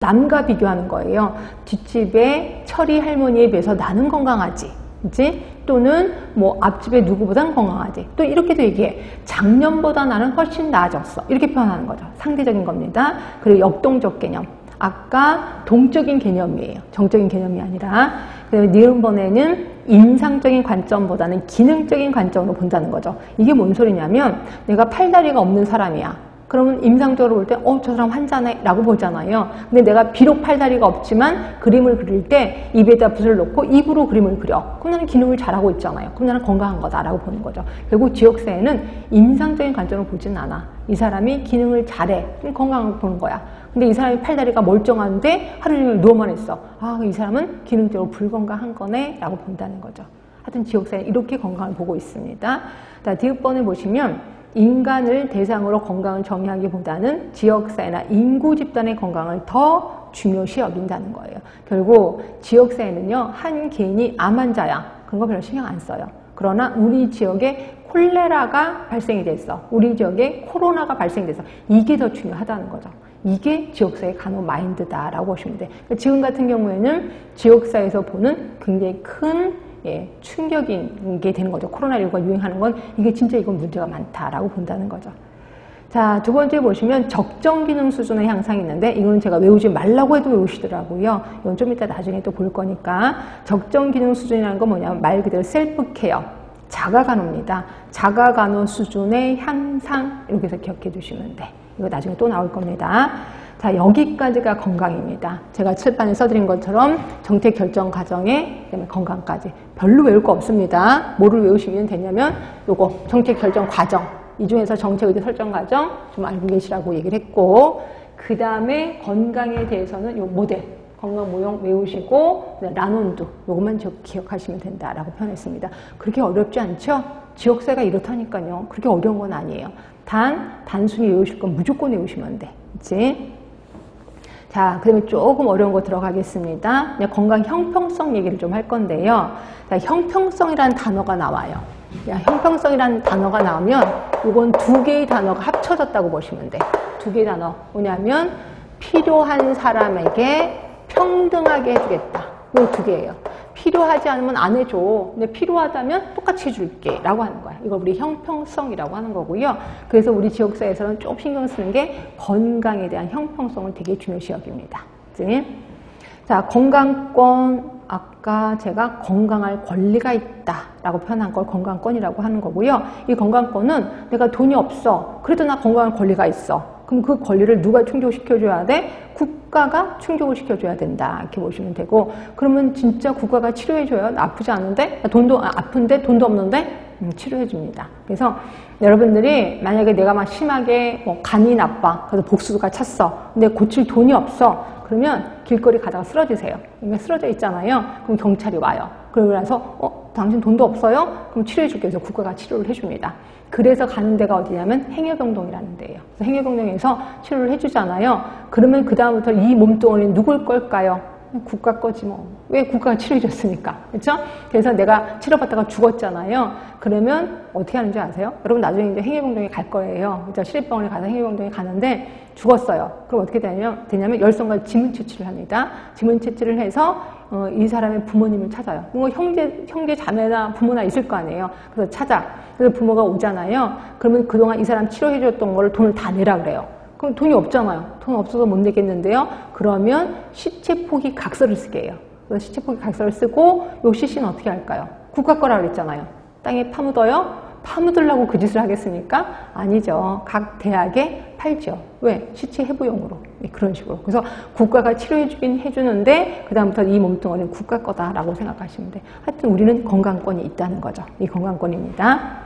남과 비교하는 거예요. 뒷집의 철이 할머니에 비해서 나는 건강하지. 그치? 또는 뭐 앞집의 누구보단 건강하지. 또 이렇게도 얘기해. 작년보다 나는 훨씬 나아졌어. 이렇게 표현하는 거죠. 상대적인 겁니다. 그리고 역동적 개념. 아까 동적인 개념이에요. 정적인 개념이 아니라. 그다음에 니은번에는 인상적인 관점보다는 기능적인 관점으로 본다는 거죠. 이게 뭔 소리냐면 내가 팔다리가 없는 사람이야. 그러면 임상적으로 볼 때 저 사람 환자네 라고 보잖아요. 근데 내가 비록 팔다리가 없지만 그림을 그릴 때 입에다 붓을 놓고 입으로 그림을 그려. 그럼 나는 기능을 잘하고 있잖아요. 그럼 나는 건강한 거다라고 보는 거죠. 결국 지역사회는 임상적인 관점으로 보진 않아. 이 사람이 기능을 잘해. 그럼 건강하게 보는 거야. 근데 이 사람이 팔다리가 멀쩡한데 하루 종일 누워만 있어. 이 사람은 기능적으로 불건강한 거네 라고 본다는 거죠. 하여튼 지역사회는 이렇게 건강을 보고 있습니다. 자, 디귿번을 보시면 인간을 대상으로 건강을 정의하기보다는 지역사회나 인구 집단의 건강을 더 중요시 여긴다는 거예요. 결국 지역사회는요, 한 개인이 암 환자야. 그런 거 별로 신경 안 써요. 그러나 우리 지역에 콜레라가 발생이 됐어. 우리 지역에 코로나가 발생이 됐어. 이게 더 중요하다는 거죠. 이게 지역사회 간호 마인드다라고 보시면 돼요. 지금 같은 경우에는 지역사회에서 보는 굉장히 큰 충격인 게 되는 거죠. 코로나19가 유행하는 건 이게 진짜 이건 문제가 많다라고 본다는 거죠. 자, 두 번째 보시면 적정 기능 수준의 향상이 있는데 이거는 제가 외우지 말라고 해도 외우시더라고요. 이건 좀 이따 나중에 또 볼 거니까. 적정 기능 수준이라는 건 뭐냐면 말 그대로 셀프 케어, 자가간호입니다. 자가간호 수준의 향상 이렇게 해서 기억해 두시면 돼. 이거 나중에 또 나올 겁니다. 자, 여기까지가 건강입니다. 제가 칠판에 써드린 것처럼 정책 결정 과정에 그다음에 건강까지 별로 외울 거 없습니다. 뭐를 외우시면 되냐면 요거 정책 결정 과정, 이 중에서 정책 의제 설정 과정 좀 알고 계시라고 얘기를 했고, 그 다음에 건강에 대해서는 요 모델 건강 모형 외우시고 라논두 요것만 기억하시면 된다라고 표현했습니다. 그렇게 어렵지 않죠? 지역사회가 이렇다니까요. 그렇게 어려운 건 아니에요. 단순히 외우실 건 무조건 외우시면 돼. 그치? 자, 그 다음에 조금 어려운 거 들어가겠습니다. 건강 형평성 얘기를 좀 할 건데요. 자, 형평성이라는 단어가 나와요. 형평성이라는 단어가 나오면 이건 두 개의 단어가 합쳐졌다고 보시면 돼. 두 개의 단어. 뭐냐면 필요한 사람에게 평등하게 해주겠다. 이 두 개예요. 필요하지 않으면 안 해줘. 근데 필요하다면 똑같이 해줄게 라고 하는 거야. 이걸 우리 형평성이라고 하는 거고요. 그래서 우리 지역사회에서는 좀 신경 쓰는 게 건강에 대한 형평성을 되게 중요시 여깁니다. 자, 건강권. 아까 제가 건강할 권리가 있다라고 표현한 걸 건강권이라고 하는 거고요. 이 건강권은 내가 돈이 없어. 그래도 나 건강할 권리가 있어. 그럼 그 권리를 누가 충족시켜줘야 돼? 국가가 충족을 시켜줘야 된다. 이렇게 보시면 되고, 그러면 진짜 국가가 치료해줘요? 나 아프지 않은데? 아픈데 돈도 없는데? 치료해줍니다. 그래서 여러분들이 만약에 내가 막 심하게 간이 나빠. 그래서 복수가 찼어. 근데 고칠 돈이 없어. 그러면 길거리 가다가 쓰러지세요. 그러니까 쓰러져 있잖아요. 그럼 경찰이 와요. 그러고 나서 당신 돈도 없어요? 그럼 치료해줄게 해서 국가가 치료를 해줍니다. 그래서 가는 데가 어디냐면 행여병동이라는 데예요. 그래서 행여병동에서 치료를 해주잖아요. 그러면 그 다음부터 이 몸뚱어리는 누굴 걸까요? 국가 거지 뭐. 왜 국가가 치료해줬으니까. 그렇죠? 그래서 내가 치료받다가 죽었잖아요. 그러면 어떻게 하는지 아세요? 여러분 나중에 이제 행여병동에 갈 거예요. 그렇죠? 시립병원에 가서 행여병동에 가는데 죽었어요. 그럼 어떻게 되냐면 열성과 지문 채취를 합니다. 지문 채취를 해서 이 사람의 부모님을 찾아요. 뭐 형제 자매나 부모나 있을 거 아니에요. 그래서 찾아. 그래서 부모가 오잖아요. 그러면 그동안 이 사람 치료해줬던 거를 돈을 다 내라 그래요. 그럼 돈이 없잖아요. 돈 없어서 못 내겠는데요. 그러면 시체 포기 각서를 쓰게 해요. 그래서 시체 포기 각서를 쓰고 요 시신은 어떻게 할까요? 국가 거라 그랬잖아요. 땅에 파묻어요? 파묻으려고 그 짓을 하겠습니까? 아니죠. 각 대학에 팔죠. 왜? 시체 해부용으로. 그런 식으로. 그래서 국가가 치료해주긴 해주는데 그 다음부터 이 몸뚱어리는 국가 거다라고 생각하시면 돼요. 하여튼 우리는 건강권이 있다는 거죠. 이 건강권입니다.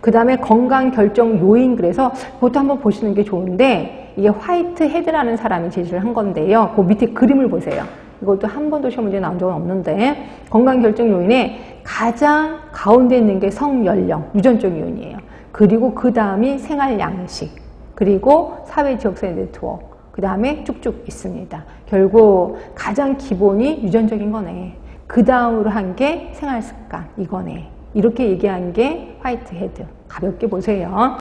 그 다음에 건강 결정 요인, 그래서 그것도 한번 보시는 게 좋은데 이게 화이트 헤드라는 사람이 제시를 한 건데요. 그 밑에 그림을 보세요. 이것도 한 번도 시험 문제에 나온 적은 없는데 건강 결정 요인에 가장 가운데 있는 게 성연령, 유전적 요인이에요. 그리고 그 다음이 생활 양식, 그리고 사회 지역사회 네트워크, 그 다음에 쭉쭉 있습니다. 결국 가장 기본이 유전적인 거네. 그 다음으로 한 게 생활 습관, 이거네. 이렇게 얘기한 게 화이트 헤드. 가볍게 보세요.